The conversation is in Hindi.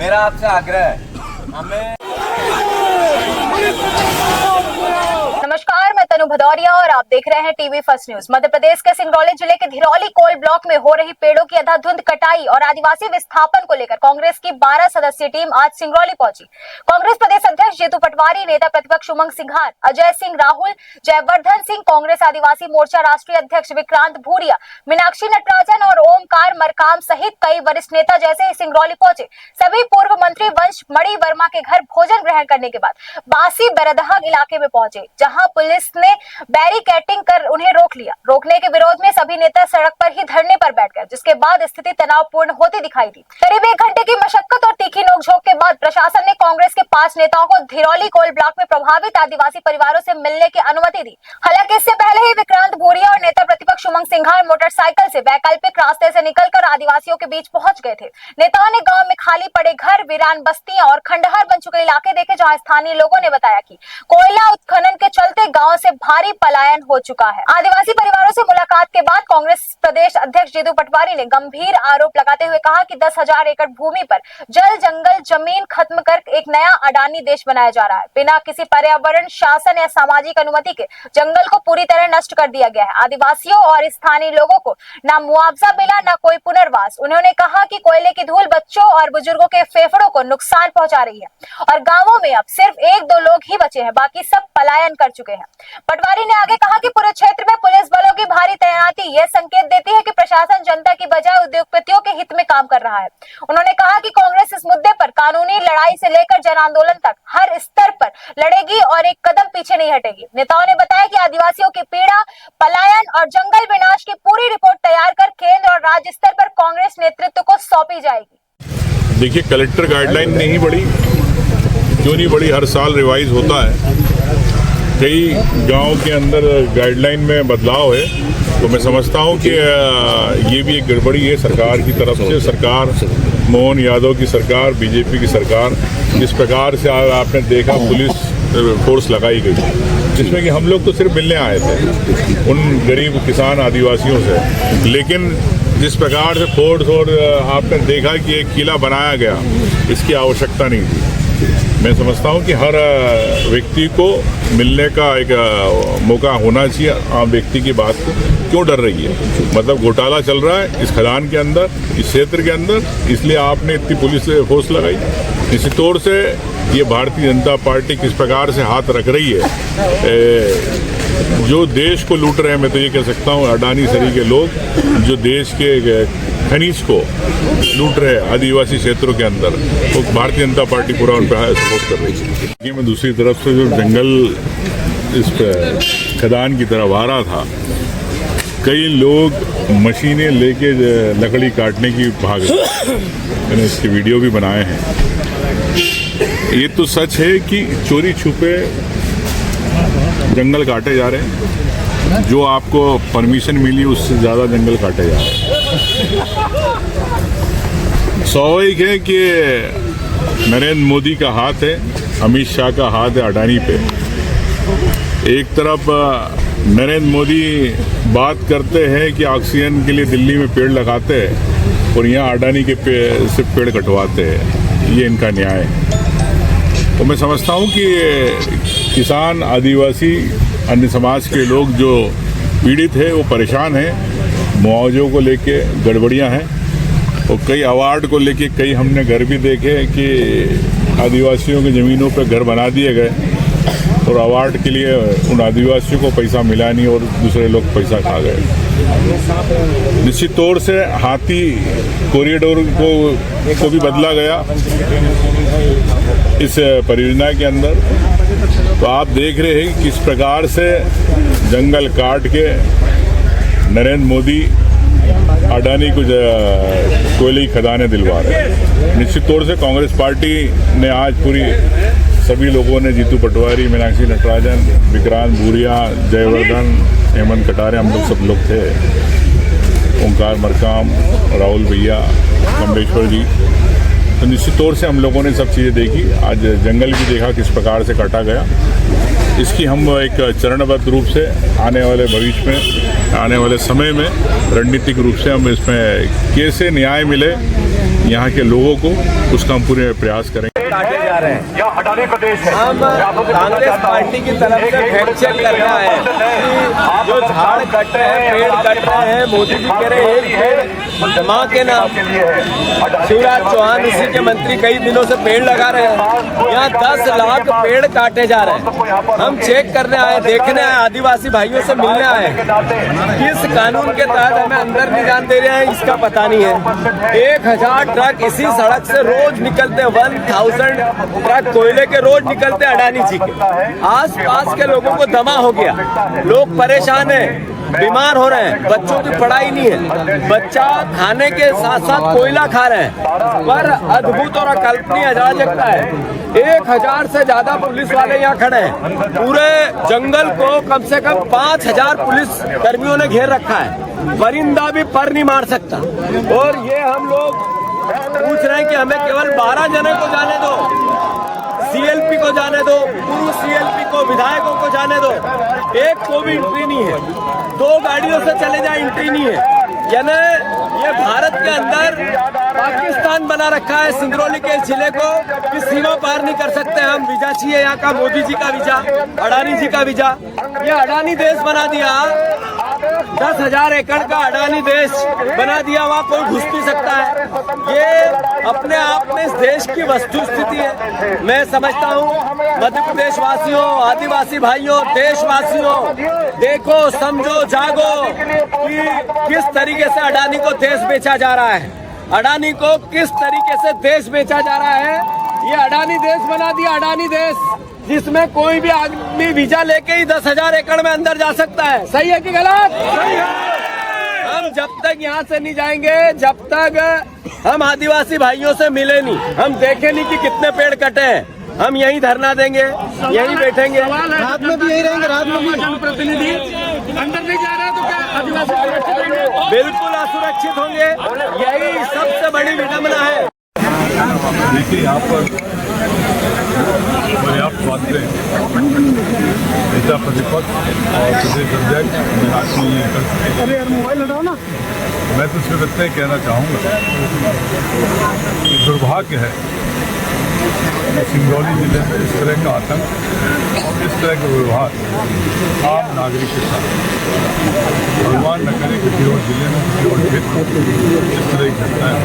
मेरा आपसे आग्रह है, हमें नमस्कार, मैं तनु भदौरिया और आप देख रहे हैं TV first news. Madhya Pradesh के सिंगरौली जिले के धिरौली कोल ब्लॉक में हो रही पेड़ों की अंधाधुंध कटाई और आदिवासी विस्थापन को लेकर कांग्रेस की 12 सदस्यीय टीम आज सिंगरौली पहुंची। कांग्रेस प्रदेश अध्यक्ष जीतू पटवारी, नेता प्रतिपक्ष उमंग सिंघार, अजय सिंह राहुल, जयवर्धन सिंह, कांग्रेस आदिवासी मोर्चा राष्ट्रीय अध्यक्ष विक्रांत भूरिया, मीनाक्षी नटराजन और ओमकार मरकाम सहित कई वरिष्ठ नेता जैसे ही सिंगरौली पहुंचे। सभी पूर्व मंत्री वंश मणि वर्मा के घर भोजन ग्रहण करने के बाद बासी बरदहग इलाके में पहुंचे, जहां पुलिस ने बैरिकेडिंग कर उन्हें रोक लिया। रोकने के विरोध में सभी नेता सड़क पर ही धरने पर बैठ गए, जिसके बाद स्थिति तनावपूर्ण होती दिखाई दी। करीब 1 घंटे की मशक्कत और तीखी नोकझोंक के बाद प्रशासन ने कांग्रेस के 5 नेताओं को धिरौली कोल ब्लॉक में प्रभावित आदिवासी परिवारों से मिलने की अनुमति दी। हालांकि इससे पहले ही विक्रांत भूरिया और नेता प्रतिपक्ष उमंग सिंघार मोटरसाइकिल से वैकल्पिक रास्ते से निकलकर आदिवासियों के बीच पहुंच गए थे। नेताओं ने गांव में खाली पड़े घर, वीरान बस्तियां और खंडहर बन चुके इलाके देखे, जहां स्थानीय लोगों ने बताया कि कोयला उत्खनन के चलते गांव से भारी पलायन हो चुका है। आदिवासी परिवारों से मुलाकात के बाद कांग्रेस प्रदेश अध्यक्ष जीतू पटवारी ने गंभीर आरोप लगाते हुए कहा कि 10,000 एकड़ भूमि पर जल जंगल जमीन खत्म कर एक नया अडानी देश बनाया जा रहा है। बिना किसी पर्यावरण शासन या सामाजिक अनुमति के जंगल को पूरी तरह नष्ट कर दिया गया है। आदिवासियों और स्थानीय लोगों को ना मुआवजा मिला, ना कोई पुनर्वास। उन्होंने कहा कि कोयले की धूल बच्चों और बुजुर्गों के फेफड़ों को नुकसान पहुंचा रही है और गांवों में अब सिर्फ 1-2 लोग ही बचे हैं, बाकी सब पलायन कर चुके हैं। पटवारी ने आगे कहा कि पूरे क्षेत्र में पुलिस बलों की भारी तैनाती यह संकेत देती है कि प्रशासन जनता की बजाय उद्योगपतियों के हित में काम कर रहा है। उन्होंने कहा कि कांग्रेस इस मुद्दे पर कानूनी लड़ाई से लेकर जन आंदोलन तक हर स्तर पर लड़ेगी और एक कदम पीछे नहीं हटेगी। नेताओं ने बताया कि आदिवासियों की पीड़ा, पलायन और जंगल विनाश की पूरी रिपोर्ट तैयार कर केंद्र और राज्य स्तर पर कांग्रेस नेतृत्व को सौंपी जाएगी। देखिए, कलेक्टर गाइडलाइन नहीं बढ़ी, क्यों नहीं बढ़ी? हर साल रिवाइज होता है। कई गांव के अंदर गाइडलाइन में बदलाव है, तो मैं समझता हूं कि ये भी एक गड़बड़ी है सरकार की तरफ से। सरकार, मोहन यादव की सरकार, बीजेपी की सरकार, जिस प्रकार से आपने देखा पुलिस फोर्स लगाई गई, जिसमें कि हम लोग तो सिर्फ मिलने आए थे उन गरीब किसान आदिवासियों से, लेकिन जिस प्रकार से फोर्स और आपने देखा कि एक किला बनाया गया, इसकी आवश्यकता नहीं थी। मैं समझता हूं कि हर व्यक्ति को मिलने का एक मौका होना चाहिए। आम व्यक्ति की बात को क्यों डर रही है? मतलब घोटाला चल रहा है इस खदान के अंदर, इस क्षेत्र के अंदर, इसलिए आपने इतनी पुलिस फोर्स लगाई। निश्चित तौर से ये भारतीय जनता पार्टी किस प्रकार से हाथ रख रही है, जो देश को लूट रहे हैं, मैं तो ये कह सकता हूँ अडानी सरी के लोग, जो देश के खनिज को लूट रहे हैं आदिवासी क्षेत्रों के अंदर, तो भारतीय जनता पार्टी पूरा उन पर सपोर्ट कर रही है। ये मैं दूसरी तरफ से जो जंगल इस खदान की तरफ आ रहा था, कई लोग मशीनें लेके लकड़ी काटने की भाग रहे, मैंने इसके वीडियो भी बनाए हैं। ये तो सच है कि चोरी छुपे जंगल काटे जा रहे हैं, जो आपको परमिशन मिली उससे ज़्यादा जंगल काटे जा रहे हैं। स्वाभाविक है कि नरेंद्र मोदी का हाथ है, अमित शाह का हाथ है अडानी पे। एक तरफ नरेंद्र मोदी बात करते हैं कि ऑक्सीजन के लिए दिल्ली में पेड़ लगाते हैं और यहाँ अडानी के से पेड़ कटवाते हैं, ये इनका न्याय है। तो मैं समझता हूँ कि किसान, आदिवासी, अन्य समाज के लोग जो पीड़ित है वो परेशान हैं, मुआवजों को लेके गड़बड़ियाँ हैं, और कई अवार्ड को लेके कई हमने घर भी देखे कि आदिवासियों की ज़मीनों पर घर बना दिए गए और अवार्ड के लिए उन आदिवासियों को पैसा मिला नहीं और दूसरे लोग पैसा खा गए। निश्चित तौर से हाथी कॉरिडोर को भी बदला गया इस परियोजना के अंदर। तो आप देख रहे हैं कि किस प्रकार से जंगल काट के नरेंद्र मोदी अडानी को कोयले की खदानें दिलवा रहे हैं। निश्चित तौर से कांग्रेस पार्टी ने आज पूरी सभी लोगों ने, जीतू पटवारी, मीनाक्षी नटराजन, विक्रांत भूरिया, जयवर्धन, हेमंत कटारे, हम लोग सब लोग थे, ओमकार मरकाम, राहुल भैया, कमलेश्वर जी, तो निश्चित तौर से हम लोगों ने सब चीज़ें देखी। आज जंगल भी देखा किस प्रकार से काटा गया। इसकी हम एक चरणबद्ध रूप से आने वाले भविष्य में, आने वाले समय में रणनीतिक रूप से हम इसमें कैसे न्याय मिले, यहाँ के लोगों को उसका हम पूरे प्रयास करेंगे। काटे जा रहे हैं। या हटाने प्रदेश है। हम कांग्रेस पार्टी की तरफ से फैक्ट चेक करना है कि जो झाड़ कट रहे हैं, पेड़ कट रहे हैं, मोदी जी कह रहे हैं एक पेड़ माँ के नाम। शिवराज चौहान इसी के मंत्री कई दिनों से पेड़ लगा रहे हैं। यहाँ 10 लाख पेड़ काटे जा रहे हैं। हम चेक करने आए, देखने आए, आदिवासी भाइयों से मिलने आए। किस कानून के तहत हमें अंदर नहीं जाने दे रहे हैं इसका पता नहीं है। 1000 ट्रक इसी सड़क से रोज निकलते, 1000 ट्रक कोयले के रोज निकलते अडानी जी के। आस पास के लोगों को दमा हो गया, लोग परेशान हैं, बीमार हो रहे हैं, बच्चों की पढ़ाई नहीं है, बच्चा खाने के साथ साथ कोयला खा रहे हैं। पर अद्भुत और अकल्पनीय अराजकता है। 1000 से ज्यादा पुलिस वाले यहाँ खड़े हैं। पूरे जंगल को कम से कम 5000 पुलिस कर्मियों ने घेर रखा है। परिंदा भी पर नहीं मार सकता। और ये हम लोग पूछ रहे हैं कि हमें केवल 12 जने को जाने दो, सीएलपी को जाने दो, पूर्व सीएलपी को, विधायकों को जाने दो, एक को भी एंट्री नहीं है। 2 गाड़ियों से चले जाए, एंट्री नहीं है। यानी ये भारत के अंदर पाकिस्तान बना रखा है सिंगरौली के जिले को कि सीमा पार नहीं कर सकते हम। वीजा चाहिए यहाँ का, मोदी जी का वीजा, अडानी जी का वीजा। ये अडानी देश बना दिया, 10,000 एकड़ का अडानी देश बना दिया, वहाँ कोई घुस नहीं सकता है। ये अपने आप में इस देश की वस्तु स्थिति है। मैं समझता हूँ मध्य प्रदेश वासियों, आदिवासी भाइयों, देशवासियों, देखो, समझो, जागो कि किस तरीके से अडानी को देश बेचा जा रहा है। अडानी को किस तरीके से देश बेचा जा रहा है। ये अडानी देश बना दिया, अडानी देश, जिसमें कोई भी आदमी वीजा लेके ही 10,000 एकड़ में अंदर जा सकता है। सही है कि गलत? सही है। हम जब तक यहाँ से नहीं जाएंगे, जब तक हम आदिवासी भाइयों से मिले नहीं, हम देखे नहीं कि कितने पेड़ कटे हैं, हम यहीं धरना देंगे, यहीं बैठेंगे। रात में भी यही रहेंगे। रात में भी जनप्रतिनिधि अंदर नहीं जा रहे हैं तो क्या आदिवासी सुरक्षित होंगे? बिल्कुल असुरक्षित होंगे। यही सबसे बड़ी विडंबना है। देखिए, यहाँ पर पर्याप्त बातें नेता प्रतिपक्ष और प्रदेश अध्यक्ष मैं तो सिर्फ इतना ही कहना चाहूँगा कि दुर्भाग्य है कि सिंगरौली जिले में इस तरह का आतंक और इस तरह का व्यवहार आम नागरिक के साथ। भगवान न करे किसी और जिले में, किसी और क्षेत्र में इस तरह की घटनाएं